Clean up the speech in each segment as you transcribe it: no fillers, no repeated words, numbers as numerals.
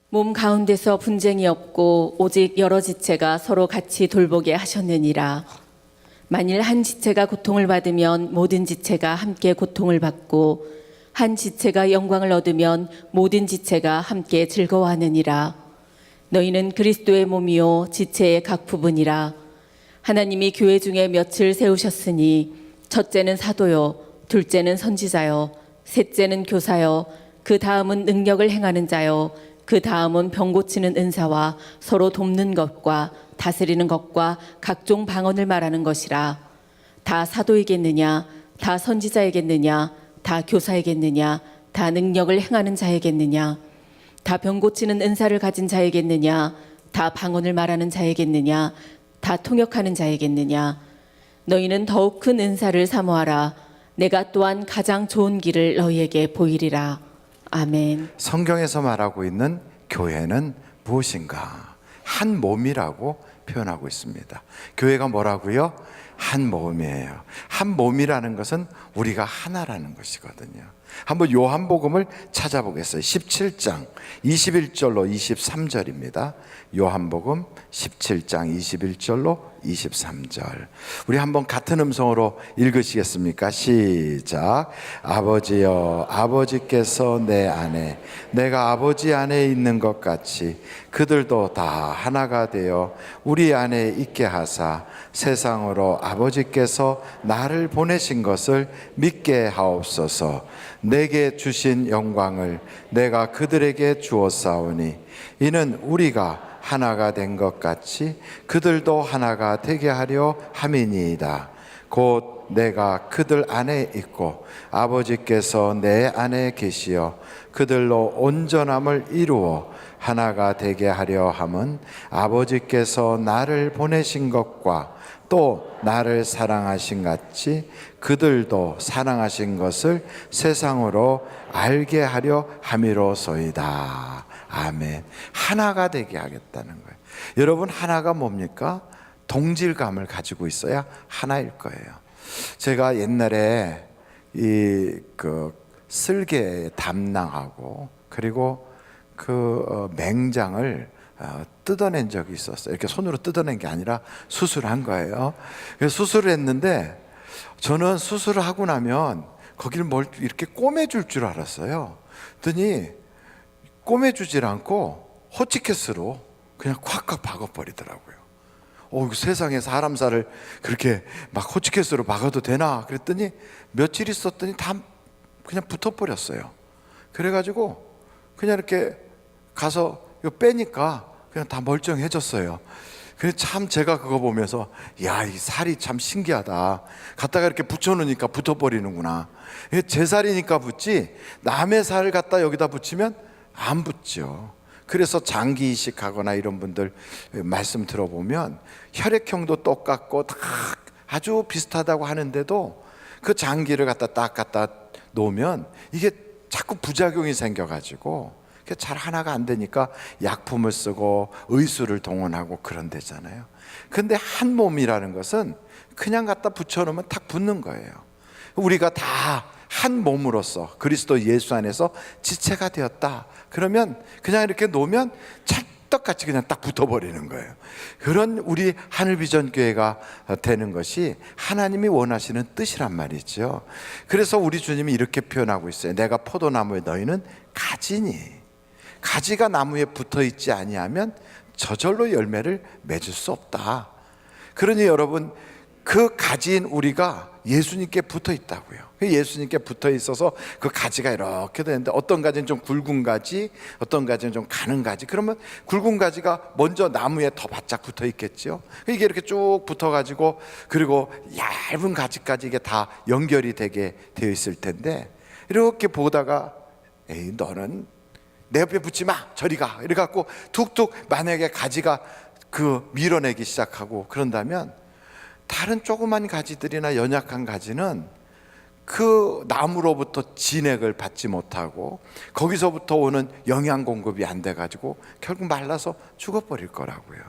몸 가운데서 분쟁이 없고 오직 여러 지체가 서로 같이 돌보게 하셨느니라. 만일 한 지체가 고통을 받으면 모든 지체가 함께 고통을 받고 한 지체가 영광을 얻으면 모든 지체가 함께 즐거워하느니라. 너희는 그리스도의 몸이요 지체의 각 부분이라. 하나님이 교회 중에 몇을 세우셨으니 첫째는 사도요, 둘째는 선지자요, 셋째는 교사요, 그 다음은 능력을 행하는 자요, 그 다음은 병 고치는 은사와 서로 돕는 것과 다스리는 것과 각종 방언을 말하는 것이라. 다 사도이겠느냐, 다 선지자이겠느냐, 다 교사이겠느냐, 다 능력을 행하는 자이겠느냐, 다 병 고치는 은사를 가진 자이겠느냐, 다 방언을 말하는 자이겠느냐, 다 통역하는 자이겠느냐. 너희는 더욱 큰 은사를 사모하라. 내가 또한 가장 좋은 길을 너희에게 보이리라. 아멘. 성경에서 말하고 있는 교회는 무엇인가? 한 몸이라고 표현하고 있습니다. 교회가 뭐라고요? 한 몸이에요. 한 몸이라는 것은 우리가 하나라는 것이거든요. 한번 요한복음을 찾아보겠어요. 17장 21절로 23절입니다. 요한복음 17장 21절로 23절. 우리 한번 같은 음성으로 읽으시겠습니까? 시작. 아버지여, 아버지께서 내 안에, 내가 아버지 안에 있는 것 같이 그들도 다 하나가 되어 우리 안에 있게 하사 세상으로 아버지께서 나를 보내신 것을 믿게 하옵소서. 내게 주신 영광을 내가 그들에게 주었사오니 이는 우리가 하나가 된 것 같이 그들도 하나가 되게 하려 함이니이다. 곧 내가 그들 안에 있고 아버지께서 내 안에 계시어 그들로 온전함을 이루어 하나가 되게 하려 함은 아버지께서 나를 보내신 것과 또 나를 사랑하신 같이 그들도 사랑하신 것을 세상으로 알게 하려 함이로소이다. 아멘. 하나가 되게 하겠다는 거예요. 여러분, 하나가 뭡니까? 동질감을 가지고 있어야 하나일 거예요. 제가 옛날에 쓸개 담낭하고 그리고 맹장을 뜯어낸 적이 있었어요. 이렇게 손으로 뜯어낸 게 아니라 수술한 거예요. 그래서 수술을 했는데 저는 수술을 하고 나면 거기를 뭘 이렇게 꼬매줄 줄 알았어요. 그랬더니 꼬매주질 않고 호치키스로 그냥 콱콱 박아버리더라고요. 세상에 사람 살을 그렇게 막 호치키스로 박아도 되나? 그랬더니 며칠 있었더니 다 그냥 붙어버렸어요. 그래가지고 그냥 이렇게 가서 이거 빼니까 그냥 다 멀쩡해졌어요. 그래서 참 제가 그거 보면서 야, 이 살이 참 신기하다. 갖다가 이렇게 붙여놓으니까 붙어버리는구나. 제 살이니까 붙지 남의 살을 갖다 여기다 붙이면 안 붙죠. 그래서 장기 이식하거나 이런 분들 말씀 들어보면 혈액형도 똑같고 다 아주 비슷하다고 하는데도 그 장기를 갖다 놓으면 이게 자꾸 부작용이 생겨가지고 잘 하나가 안 되니까 약품을 쓰고 의술을 동원하고 그런 데잖아요. 근데 한 몸이라는 것은 그냥 갖다 붙여놓으면 탁 붙는 거예요. 우리가 다 한 몸으로서 그리스도 예수 안에서 지체가 되었다. 그러면 그냥 이렇게 놓으면 찰떡같이 그냥 딱 붙어버리는 거예요. 그런 우리 하늘비전교회가 되는 것이 하나님이 원하시는 뜻이란 말이죠. 그래서 우리 주님이 이렇게 표현하고 있어요. 내가 포도나무에 너희는 가지니, 가지가 나무에 붙어있지 아니하면 저절로 열매를 맺을 수 없다. 그러니 여러분, 그 가지인 우리가 예수님께 붙어 있다고요. 예수님께 붙어 있어서 그 가지가 이렇게 되는데 어떤 가지는 좀 굵은 가지, 어떤 가지는 좀 가는 가지. 그러면 굵은 가지가 먼저 나무에 더 바짝 붙어 있겠죠. 이게 이렇게 쭉 붙어가지고 그리고 얇은 가지까지 이게 다 연결이 되게 되어 있을 텐데 이렇게 보다가 에이, 너는 내 옆에 붙지 마, 저리 가. 이래갖고 툭툭 만약에 가지가 밀어내기 시작하고 그런다면 다른 조그만 가지들이나 연약한 가지는 그 나무로부터 진액을 받지 못하고 거기서부터 오는 영양 공급이 안 돼가지고 결국 말라서 죽어버릴 거라고요.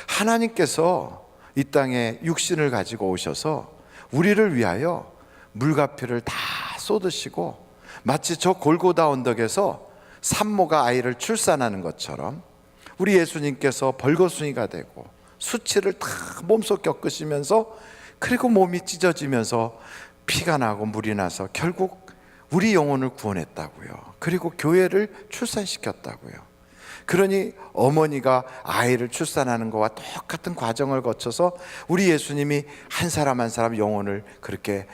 하나님께서 이 땅에 육신을 가지고 오셔서 우리를 위하여 물과 피를 다 쏟으시고 마치 저 골고다 언덕에서 산모가 아이를 출산하는 것처럼 우리 예수님께서 벌거숭이가 되고 수치를 다 몸속 겪으시면서, 그리고 몸이 찢어지면서 피가 나고 물이 나서 결국 우리 영혼을 구원했다고요. 그리고 교회를 출산시켰다고요. 그러니 어머니가 아이를 출산하는 것과 똑같은 과정을 거쳐서 우리 예수님이 한 사람 한 사람 영혼을 그렇게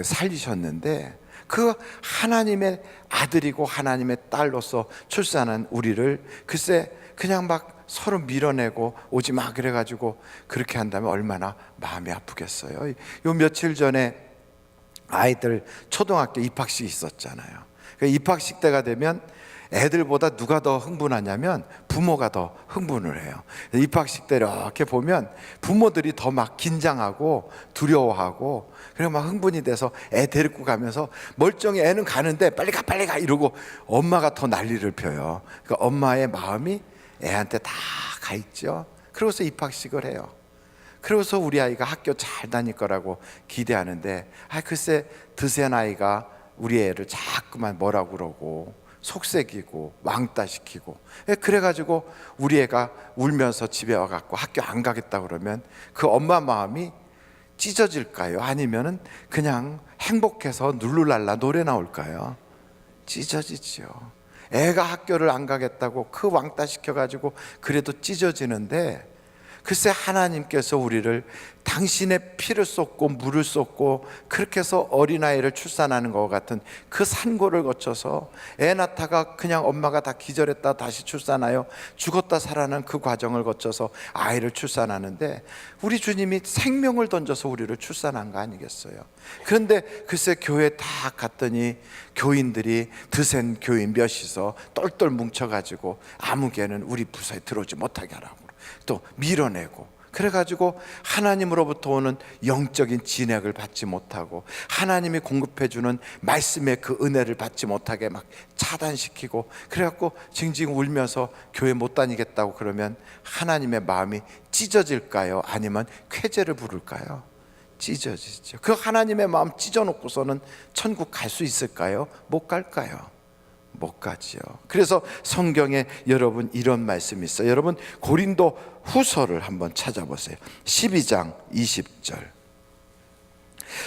살리셨는데, 그 하나님의 아들이고 하나님의 딸로서 출산한 우리를 글쎄 그냥 막 서로 밀어내고 오지 마 그래가지고 그렇게 한다면 얼마나 마음이 아프겠어요. 요 며칠 전에 아이들 초등학교 입학식이 있었잖아요. 입학식 때가 되면 애들보다 누가 더 흥분하냐면 부모가 더 흥분을 해요. 입학식 때 이렇게 보면 부모들이 더 막 긴장하고 두려워하고, 그리고 막 흥분이 돼서 애 데리고 가면서 멀쩡히 애는 가는데 빨리 가 이러고 엄마가 더 난리를 펴요. 그러니까 엄마의 마음이 애한테 다 가 있죠. 그러고서 입학식을 해요. 그러고서 우리 아이가 학교 잘 다닐 거라고 기대하는데, 글쎄 드센 아이가 우리 애를 자꾸만 뭐라고 그러고 속색이고 왕따시키고, 그래가지고 우리 애가 울면서 집에 와갖고 학교 안 가겠다 그러면 그 엄마 마음이 찢어질까요? 아니면은 그냥 행복해서 룰루랄라 노래 나올까요? 찢어지지요. 애가 학교를 안 가겠다고 그 왕따 시켜가지고 그래도 찢어지는데, 글쎄 하나님께서 우리를 당신의 피를 쏟고 물을 쏟고 그렇게 해서 어린아이를 출산하는 것 같은 그 산고를 거쳐서 애 낳다가 그냥 엄마가 다 기절했다 다시 출산하여 죽었다 살아난 그 과정을 거쳐서 아이를 출산하는데, 우리 주님이 생명을 던져서 우리를 출산한 거 아니겠어요? 그런데 글쎄 교회 다 갔더니 교인들이 드센 교인 몇이서 똘똘 뭉쳐가지고 아무 개는 우리 부서에 들어오지 못하게 하라고 또 밀어내고, 그래가지고 하나님으로부터 오는 영적인 진액을 받지 못하고 하나님이 공급해주는 말씀의 그 은혜를 받지 못하게 막 차단시키고, 그래갖고 징징 울면서 교회 못 다니겠다고 그러면 하나님의 마음이 찢어질까요? 아니면 쾌재를 부를까요? 찢어지죠. 그 하나님의 마음 찢어놓고서는 천국 갈 수 있을까요? 못 갈까요? 못 가지요. 그래서 성경에 여러분 이런 말씀이 있어요. 여러분 고린도 후서를 한번 찾아보세요. 12장 20절.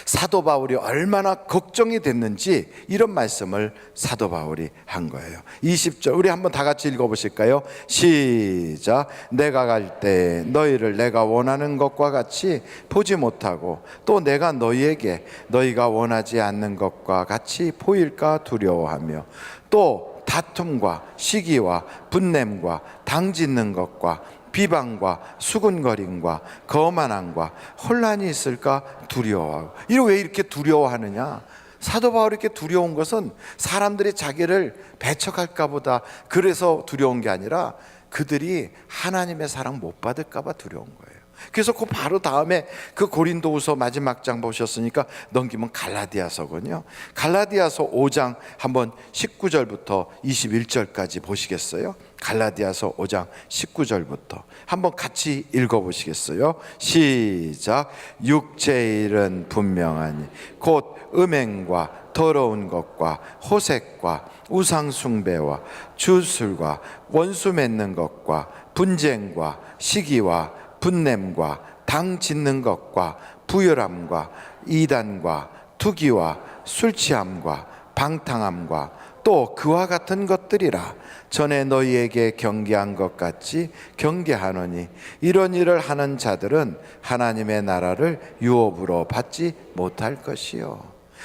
사도 바울이 얼마나 걱정이 됐는지 이런 말씀을 사도 바울이 한 거예요. 20절 우리 한번 다 같이 읽어보실까요? 시작. 내가 갈 때 너희를 내가 원하는 것과 같이 보지 못하고 또 내가 너희에게 너희가 원하지 않는 것과 같이 보일까 두려워하며 또 다툼과 시기와 분냄과 당짓는 것과 비방과 수군거림과 거만함과 혼란이 있을까 두려워하고. 이거 왜 이렇게 두려워하느냐? 사도 바울이 이렇게 두려운 것은 사람들이 자기를 배척할까 보다 그래서 두려운 게 아니라 그들이 하나님의 사랑 못 받을까 봐 두려운 거예요. 그래서 그 바로 다음에 그 고린도후서 마지막 장 보셨으니까 넘기면 갈라디아서군요. 갈라디아서 5장 한번 19절부터 21절까지 보시겠어요? 갈라디아서 5장 19절부터 한번 같이 읽어보시겠어요? 시작. 육체의 일은 분명하니 곧 음행과 더러운 것과 호색과 우상숭배와 주술과 원수 맺는 것과 분쟁과 시기와 분냄과 당 짓는 것과 부열함과 이단과 투기와 술취함과 방탕함과 또 그와 같은 것들이라. 전에 너희에게 경계한 것 같이 경계하노니 이런 일을 하는 자들은 하나님의 나라를 유업으로 받지 못할 것이요.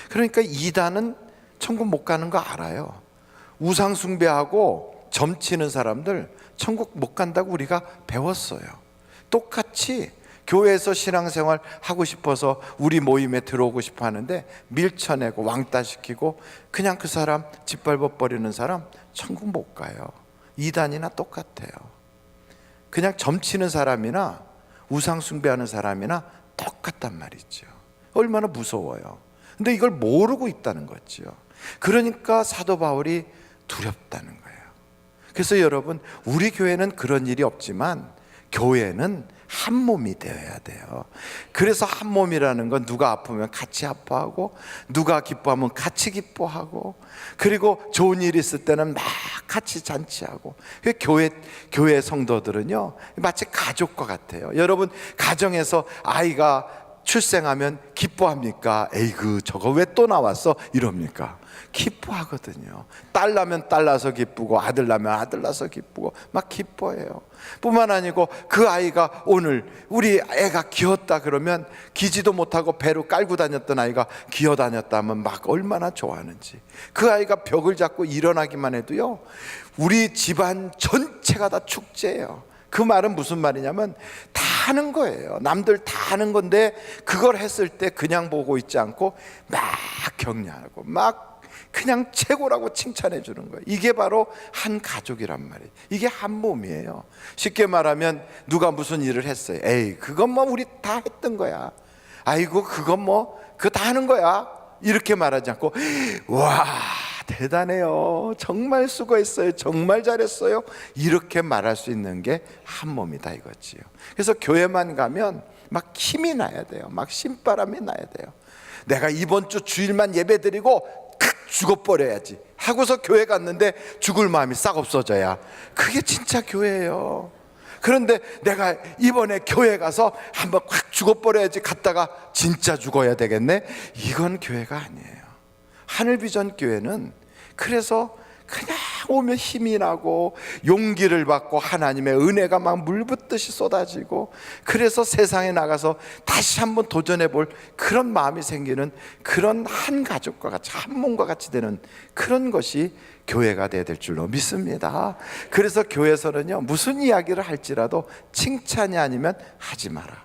그러니까 이단은 천국 못 가는 거 알아요. 우상 숭배하고 점치는 사람들 천국 못 간다고 우리가 배웠어요. 똑같이 교회에서 신앙생활 하고 싶어서 우리 모임에 들어오고 싶어 하는데 밀쳐내고 왕따시키고 그냥 그 사람 짓밟아 버리는 사람 천국 못 가요. 이단이나 똑같아요. 그냥 점치는 사람이나 우상 숭배하는 사람이나 똑같단 말이죠. 얼마나 무서워요. 근데 이걸 모르고 있다는 거죠. 그러니까 사도 바울이 두렵다는 거예요. 그래서 여러분 우리 교회는 그런 일이 없지만 교회는 한 몸이 되어야 돼요. 그래서 한 몸이라는 건 누가 아프면 같이 아파하고, 누가 기뻐하면 같이 기뻐하고, 그리고 좋은 일이 있을 때는 막 같이 잔치하고. 교회 성도들은요 마치 가족과 같아요. 여러분, 가정에서 아이가 출생하면 기뻐합니까? 에이그 저거 왜 또 나왔어? 이럽니까? 기뻐하거든요. 딸 나면 딸 나서 기쁘고, 아들 나면 아들 나서 기쁘고 막 기뻐해요. 뿐만 아니고 그 아이가 오늘 우리 애가 기었다 그러면, 기지도 못하고 배로 깔고 다녔던 아이가 기어 다녔다 하면 막 얼마나 좋아하는지. 그 아이가 벽을 잡고 일어나기만 해도요 우리 집안 전체가 다 축제예요. 그 말은 무슨 말이냐면 다 하는 거예요. 남들 다 하는 건데 그걸 했을 때 그냥 보고 있지 않고 막 격려하고 막 그냥 최고라고 칭찬해 주는 거예요. 이게 바로 한 가족이란 말이에요. 이게 한 몸이에요. 쉽게 말하면 누가 무슨 일을 했어요. 에이 그건 뭐 우리 다 했던 거야. 아이고 그건 뭐 그거 다 하는 거야. 이렇게 말하지 않고 와 대단해요, 정말 수고했어요, 정말 잘했어요, 이렇게 말할 수 있는 게 한 몸이다 이거지요. 그래서 교회만 가면 막 힘이 나야 돼요. 막 신바람이 나야 돼요. 내가 이번 주 주일만 예배 드리고 죽어버려야지 하고서 교회 갔는데 죽을 마음이 싹 없어져야 그게 진짜 교회예요. 그런데 내가 이번에 교회 가서 한번 확 죽어버려야지 갔다가 진짜 죽어야 되겠네, 이건 교회가 아니에요. 하늘비전 교회는 그래서 그냥 오면 힘이 나고 용기를 받고 하나님의 은혜가 막 물붓듯이 쏟아지고, 그래서 세상에 나가서 다시 한번 도전해 볼 그런 마음이 생기는 그런 한 가족과 같이 한 몸과 같이 되는 그런 것이 교회가 돼야 될 줄로 믿습니다. 그래서 교회에서는요 무슨 이야기를 할지라도 칭찬이 아니면 하지 마라,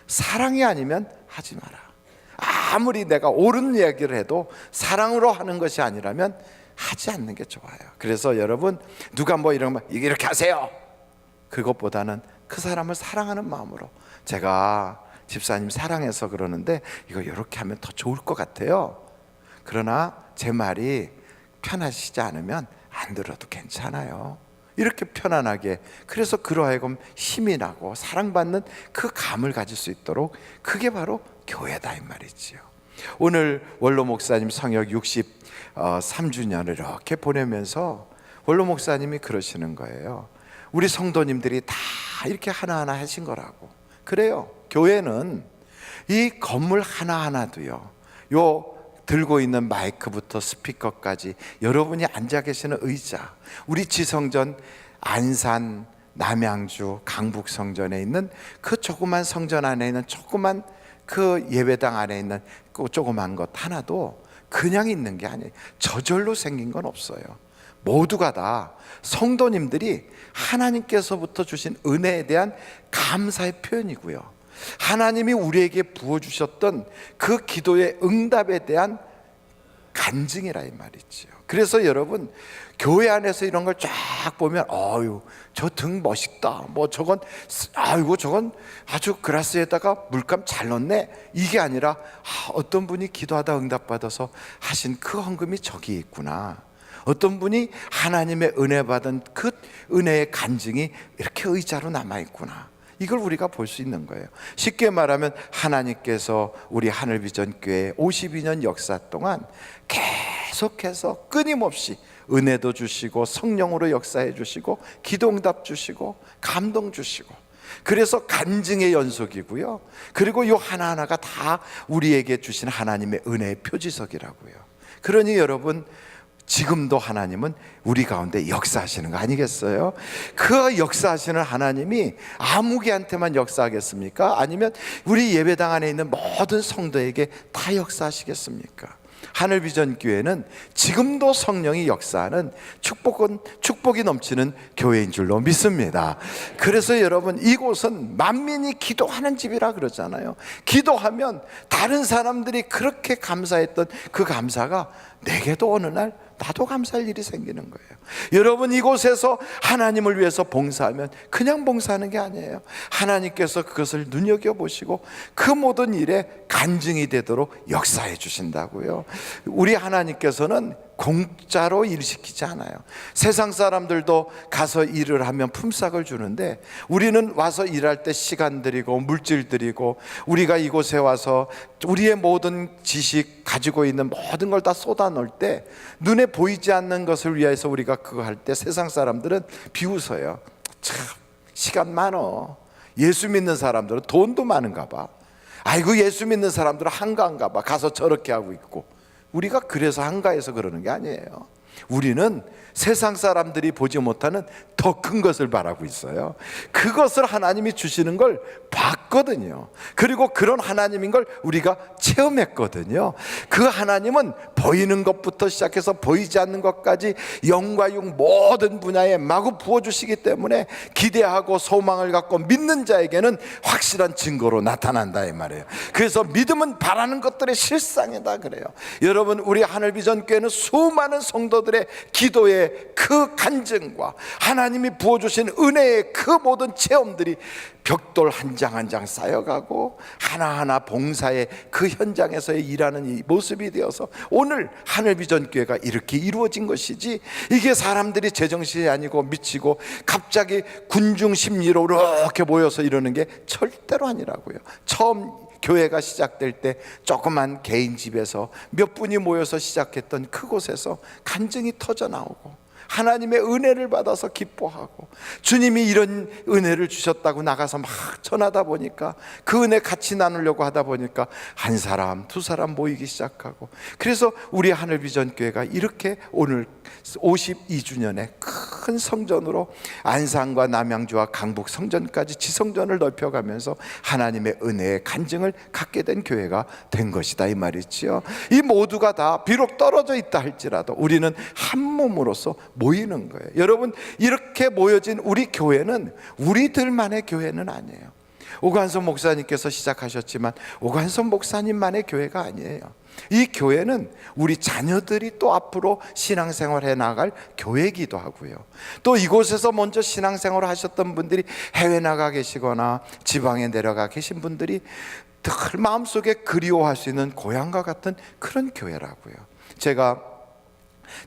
사랑이 아니면 하지 마라. 아무리 내가 옳은 이야기를 해도 사랑으로 하는 것이 아니라면 하지 않는 게 좋아요. 그래서 여러분, 누가 뭐 이런 말 이렇게 하세요, 그것보다는 그 사람을 사랑하는 마음으로, 제가 집사님 사랑해서 그러는데 이거 이렇게 하면 더 좋을 것 같아요, 그러나 제 말이 편하시지 않으면 안 들어도 괜찮아요, 이렇게 편안하게. 그래서 그러하여금 힘이 나고 사랑받는 그 감을 가질 수 있도록, 그게 바로 교회다 이 말이지요. 오늘 원로 목사님 성역 63주년을 이렇게 보내면서 원로 목사님이 그러시는 거예요. 우리 성도님들이 다 이렇게 하나하나 하신 거라고. 그래요. 교회는 이 건물 하나하나도요, 요 들고 있는 마이크부터 스피커까지, 여러분이 앉아 계시는 의자, 우리 지성전 안산, 남양주, 강북 성전에 있는 그 조그만 성전 안에 있는 조그만 그 예배당 안에 있는 그 조그만 것 하나도 그냥 있는 게 아니에요. 저절로 생긴 건 없어요. 모두가 다 성도님들이 하나님께서부터 주신 은혜에 대한 감사의 표현이고요, 하나님이 우리에게 부어주셨던 그 기도의 응답에 대한 간증이라 이 말이지요. 그래서 여러분, 교회 안에서 이런 걸 쫙 보면 어유 저 등 멋있다, 뭐 저건 아이고 저건 아주 그라스에다가 물감 잘 넣네, 이게 아니라 어떤 분이 기도하다 응답받아서 하신 그 헌금이 저기 있구나, 어떤 분이 하나님의 은혜 받은 그 은혜의 간증이 이렇게 의자로 남아있구나, 이걸 우리가 볼 수 있는 거예요. 쉽게 말하면 하나님께서 우리 하늘비전교회 52년 역사 동안 계속해서 끊임없이 은혜도 주시고 성령으로 역사해 주시고 기도응답 주시고 감동 주시고, 그래서 간증의 연속이고요, 그리고 이 하나하나가 다 우리에게 주신 하나님의 은혜의 표지석이라고요. 그러니 여러분, 지금도 하나님은 우리 가운데 역사하시는 거 아니겠어요? 그 역사하시는 하나님이 아무개한테만 역사하겠습니까? 아니면 우리 예배당 안에 있는 모든 성도에게 다 역사하시겠습니까? 하늘비전교회는 지금도 성령이 역사하는 축복이 넘치는 교회인 줄로 믿습니다. 그래서 여러분, 이곳은 만민이 기도하는 집이라 그러잖아요. 기도하면 다른 사람들이 그렇게 감사했던 그 감사가 내게도 어느 날 나도 감사할 일이 생기는 거예요. 여러분, 이곳에서 하나님을 위해서 봉사하면 그냥 봉사하는 게 아니에요. 하나님께서 그것을 눈여겨보시고 그 모든 일에 간증이 되도록 역사해 주신다고요. 우리 하나님께서는 공짜로 일시키지 않아요. 세상 사람들도 가서 일을 하면 품삯을 주는데 우리는 와서 일할 때 시간 들이고 물질 들이고 우리가 이곳에 와서 우리의 모든 지식 가지고 있는 모든 걸 다 쏟아 넣을 때 눈에 보이지 않는 것을 위해서 우리가 그거 할 때 세상 사람들은 비웃어요. 참 시간 많어. 예수 믿는 사람들은 돈도 많은가 봐. 아이고 예수 믿는 사람들은 한가한가 봐. 가서 저렇게 하고 있고. 우리가 그래서 한가해서 그러는 게 아니에요. 우리는 세상 사람들이 보지 못하는 더 큰 것을 바라고 있어요. 그것을 하나님이 주시는 걸 봤거든요. 그리고 그런 하나님인 걸 우리가 체험했거든요. 그 하나님은 보이는 것부터 시작해서 보이지 않는 것까지 영과 육 모든 분야에 마구 부어주시기 때문에 기대하고 소망을 갖고 믿는 자에게는 확실한 증거로 나타난다 이 말이에요. 그래서 믿음은 바라는 것들의 실상이다 그래요. 여러분, 우리 하늘비전교회는 수많은 성도들의 기도의 그 간증과 하나님이 부어주신 은혜의 그 모든 체험들이 벽돌 한 장 한 장 쌓여가고 하나하나 봉사의 그 현장에서의 일하는 이 모습이 되어서 오늘 하늘비전교회가 이렇게 이루어진 것이지, 이게 사람들이 제정신이 아니고 미치고 갑자기 군중 심리로 이렇게 모여서 이러는 게 절대로 아니라고요. 처음 교회가 시작될 때 조그만 개인 집에서 몇 분이 모여서 시작했던 그곳에서 간증이 터져 나오고 하나님의 은혜를 받아서 기뻐하고 주님이 이런 은혜를 주셨다고 나가서 막 전하다 보니까 그 은혜 같이 나누려고 하다 보니까 한 사람 두 사람 모이기 시작하고, 그래서 우리 하늘비전교회가 이렇게 오늘 52주년의 큰 성전으로 안산과 남양주와 강북 성전까지 지성전을 넓혀가면서 하나님의 은혜의 간증을 갖게 된 교회가 된 것이다 이 말이지요. 이 모두가 다 비록 떨어져 있다 할지라도 우리는 한 몸으로서 모이는 거예요. 여러분, 이렇게 모여진 우리 교회는 우리들만의 교회는 아니에요. 오관선 목사님께서 시작하셨지만 오관선 목사님만의 교회가 아니에요. 이 교회는 우리 자녀들이 또 앞으로 신앙생활해 나갈 교회이기도 하고요. 또 이곳에서 먼저 신앙생활을 하셨던 분들이 해외 나가 계시거나 지방에 내려가 계신 분들이 늘 마음속에 그리워할 수 있는 고향과 같은 그런 교회라고요. 제가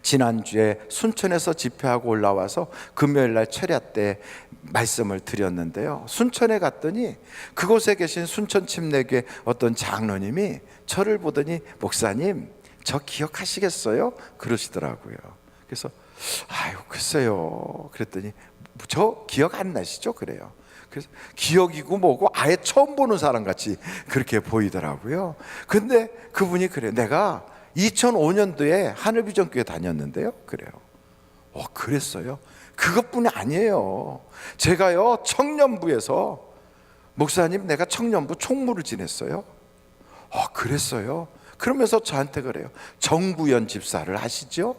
지난주에 순천에서 집회하고 올라와서 금요일날 철야 때 말씀을 드렸는데요, 순천에 갔더니 그곳에 계신 순천 침례교회 어떤 장로님이 저를 보더니 목사님 저 기억하시겠어요? 그러시더라고요. 그래서 아유 글쎄요 그랬더니 저 기억 안 나시죠? 그래요. 그래서 기억이고 뭐고 아예 처음 보는 사람 같이 그렇게 보이더라고요. 근데 그분이 그래요. 내가 2005년도에 하늘비전교회 다녔는데요. 그래요. 그랬어요? 그것뿐이 아니에요. 제가요 청년부에서 목사님 내가 청년부 총무를 지냈어요. 그랬어요? 그러면서 저한테 그래요. 정구현 집사를 아시죠?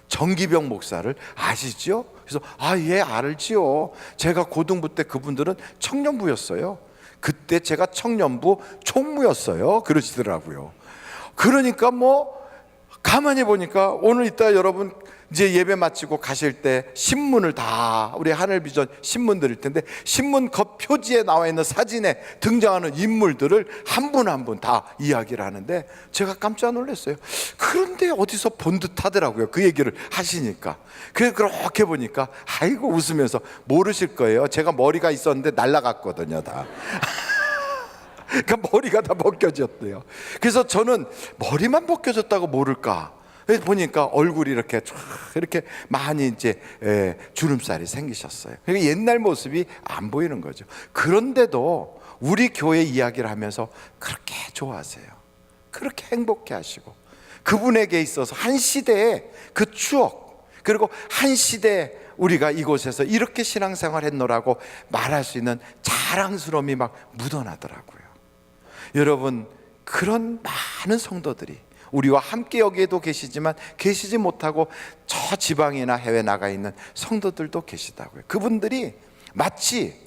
정기병 목사를 아시죠? 그래서 예 알지요. 제가 고등부 때 그분들은 청년부였어요. 그때 제가 청년부 총무였어요. 그러시더라고요. 그러니까 가만히 보니까 오늘 이따 여러분 이제 예배 마치고 가실 때 신문을 다 우리 하늘비전 신문 드릴 텐데 신문 겉 표지에 나와 있는 사진에 등장하는 인물들을 한 분 한 분 다 이야기를 하는데 제가 깜짝 놀랐어요. 그런데 어디서 본 듯 하더라고요. 그 얘기를 하시니까. 그래서 그렇게 보니까 아이고 웃으면서 모르실 거예요. 제가 머리가 있었는데 날라갔거든요 다. 그러니까 머리가 다 벗겨졌대요. 그래서 저는 머리만 벗겨졌다고 모를까 보니까 얼굴이 이렇게 쫙 이렇게 많이 이제 주름살이 생기셨어요. 그러니까 옛날 모습이 안 보이는 거죠. 그런데도 우리 교회 이야기를 하면서 그렇게 좋아하세요. 그렇게 행복해 하시고 그분에게 있어서 한 시대의 그 추억, 그리고 한 시대에 우리가 이곳에서 이렇게 신앙생활 했노라고 말할 수 있는 자랑스러움이 막 묻어나더라고요. 여러분, 그런 많은 성도들이 우리와 함께 여기에도 계시지만 계시지 못하고 저 지방이나 해외 나가 있는 성도들도 계시다고요. 그분들이 마치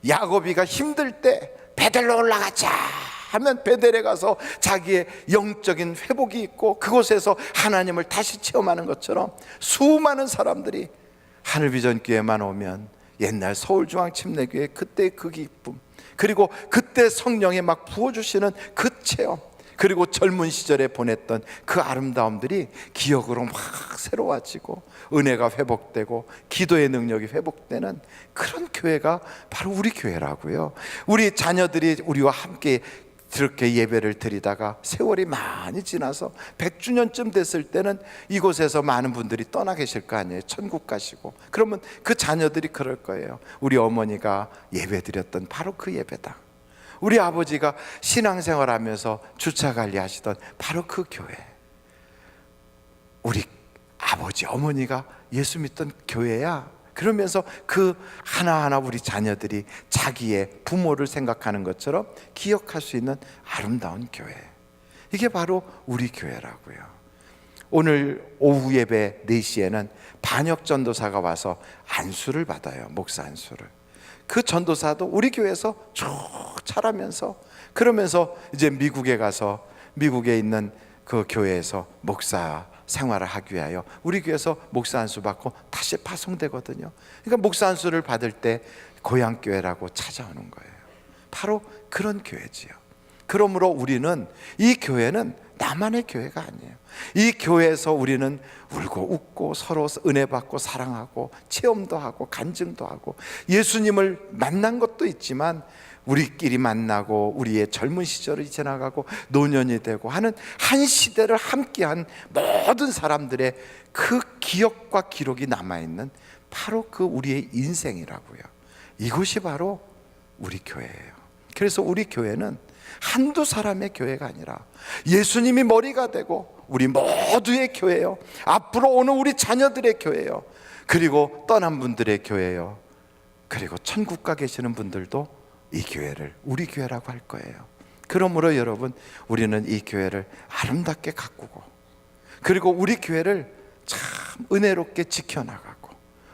야고비가 힘들 때 베델로 올라가자 하면 베델에 가서 자기의 영적인 회복이 있고 그곳에서 하나님을 다시 체험하는 것처럼 수많은 사람들이 하늘비전교회만 오면 옛날 서울중앙침례교회 그때의 그 기쁨, 그리고 그때 성령이 막 부어주시는 그 체험, 그리고 젊은 시절에 보냈던 그 아름다움들이 기억으로 막 새로워지고 은혜가 회복되고 기도의 능력이 회복되는 그런 교회가 바로 우리 교회라고요. 우리 자녀들이 우리와 함께 그렇게 예배를 드리다가 세월이 많이 지나서 100주년쯤 됐을 때는 이곳에서 많은 분들이 떠나 계실 거 아니에요. 천국 가시고. 그러면 그 자녀들이 그럴 거예요. 우리 어머니가 예배 드렸던 바로 그 예배당, 우리 아버지가 신앙생활하면서 주차 관리하시던 바로 그 교회, 우리 아버지 어머니가 예수 믿던 교회야. 그러면서 그 하나하나 우리 자녀들이 자기의 부모를 생각하는 것처럼 기억할 수 있는 아름다운 교회, 이게 바로 우리 교회라고요. 오늘 오후 예배 4시에는 반역 전도사가 와서 안수를 받아요. 목사 안수를. 그 전도사도 우리 교회에서 쭉 자라면서, 그러면서 이제 미국에 가서 미국에 있는 그 교회에서 목사 생활을 하기 위하여 우리 교회에서 목사 안수 받고 다시 파송되거든요. 그러니까 목사 안수를 받을 때 고향 교회라고 찾아오는 거예요. 바로 그런 교회지요. 그러므로 우리는, 이 교회는 나만의 교회가 아니에요. 이 교회에서 우리는 울고 웃고 서로 은혜 받고 사랑하고 체험도 하고 간증도 하고 예수님을 만난 것도 있지만 우리끼리 만나고 우리의 젊은 시절이 지나가고 노년이 되고 하는 한 시대를 함께한 모든 사람들의 그 기억과 기록이 남아있는 바로 그 우리의 인생이라고요. 이것이 바로 우리 교회예요. 그래서 우리 교회는 한두 사람의 교회가 아니라 예수님이 머리가 되고 우리 모두의 교회요, 앞으로 오는 우리 자녀들의 교회요, 그리고 떠난 분들의 교회요, 그리고 천국 가 계시는 분들도 이 교회를 우리 교회라고 할 거예요. 그러므로 여러분, 우리는 이 교회를 아름답게 가꾸고, 그리고 우리 교회를 참 은혜롭게 지켜나가고,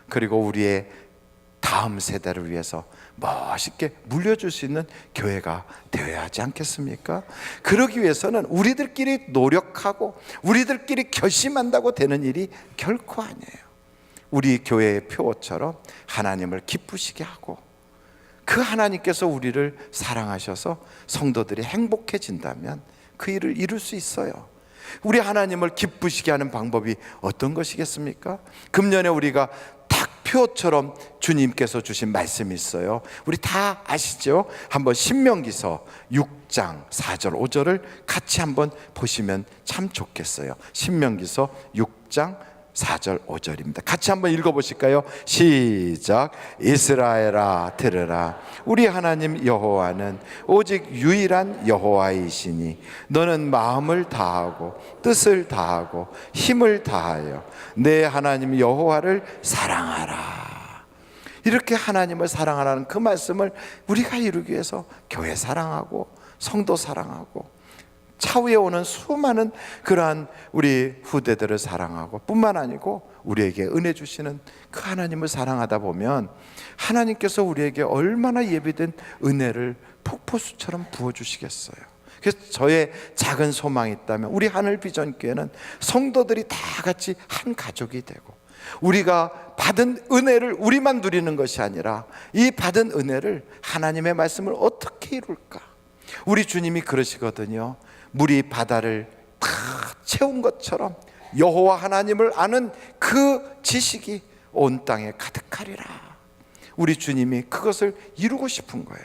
그리고 우리의 다음 세대를 위해서 멋있게 물려줄 수 있는 교회가 되어야 하지 않겠습니까? 그러기 위해서는 우리들끼리 노력하고 우리들끼리 결심한다고 되는 일이 결코 아니에요. 우리 교회의 표어처럼 하나님을 기쁘시게 하고, 그 하나님께서 우리를 사랑하셔서 성도들이 행복해진다면 그 일을 이룰 수 있어요. 우리 하나님을 기쁘시게 하는 방법이 어떤 것이겠습니까? 금년에 우리가 딱 표처럼 주님께서 주신 말씀이 있어요. 우리 다 아시죠? 한번 신명기서 6장 4절 5절을 같이 한번 보시면 참 좋겠어요. 신명기서 6장 4절 5절입니다. 같이 한번 읽어보실까요? 시작. 이스라엘아 들으라, 우리 하나님 여호와는 오직 유일한 여호와이시니 너는 마음을 다하고 뜻을 다하고 힘을 다하여 내 하나님 여호와를 사랑하라. 이렇게 하나님을 사랑하라는 그 말씀을 우리가 이루기 위해서 교회 사랑하고 성도 사랑하고 차후에 오는 수많은 그러한 우리 후대들을 사랑하고 뿐만 아니고 우리에게 은혜 주시는 그 하나님을 사랑하다 보면 하나님께서 우리에게 얼마나 예비된 은혜를 폭포수처럼 부어주시겠어요. 그래서 저의 작은 소망이 있다면 우리 하늘비전교회는 성도들이 다 같이 한 가족이 되고, 우리가 받은 은혜를 우리만 누리는 것이 아니라 이 받은 은혜를 하나님의 말씀을 어떻게 이룰까. 우리 주님이 그러시거든요. 물이 바다를 다 채운 것처럼 여호와 하나님을 아는 그 지식이 온 땅에 가득하리라. 우리 주님이 그것을 이루고 싶은 거예요.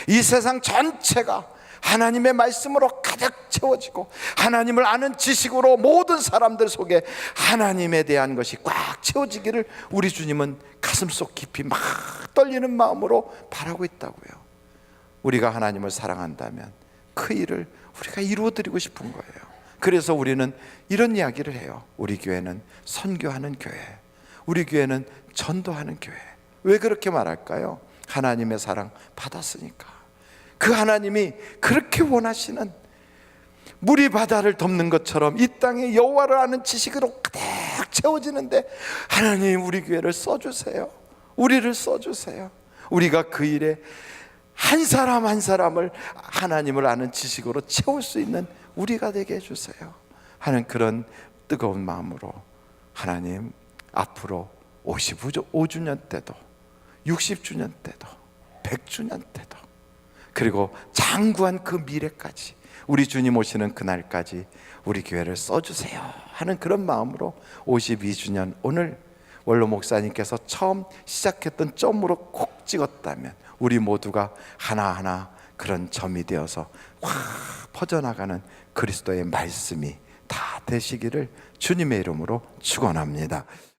이 세상 전체가 하나님의 말씀으로 가득 채워지고 하나님을 아는 지식으로 모든 사람들 속에 하나님에 대한 것이 꽉 채워지기를 우리 주님은 가슴속 깊이 막 떨리는 마음으로 바라고 있다고요. 우리가 하나님을 사랑한다면 그 일을 우리가 이루어드리고 싶은 거예요. 그래서 우리는 이런 이야기를 해요. 우리 교회는 선교하는 교회, 우리 교회는 전도하는 교회. 왜 그렇게 말할까요? 하나님의 사랑 받았으니까. 그 하나님이 그렇게 원하시는 물이 바다를 덮는 것처럼 이 땅에 여호와를 아는 지식으로 가득 채워지는데 하나님 우리 교회를 써주세요. 우리를 써주세요. 우리가 그 일에 한 사람 한 사람을 하나님을 아는 지식으로 채울 수 있는 우리가 되게 해주세요 하는 그런 뜨거운 마음으로, 하나님 앞으로 55주년 때도 60주년 때도 100주년 때도 그리고 장구한 그 미래까지 우리 주님 오시는 그날까지 우리 교회를 써주세요 하는 그런 마음으로 52주년 오늘 원로 목사님께서 처음 시작했던 점으로 콕 찍었다면 우리 모두가 하나하나 그런 점이 되어서 확 퍼져나가는 그리스도의 말씀이 다 되시기를 주님의 이름으로 축원합니다.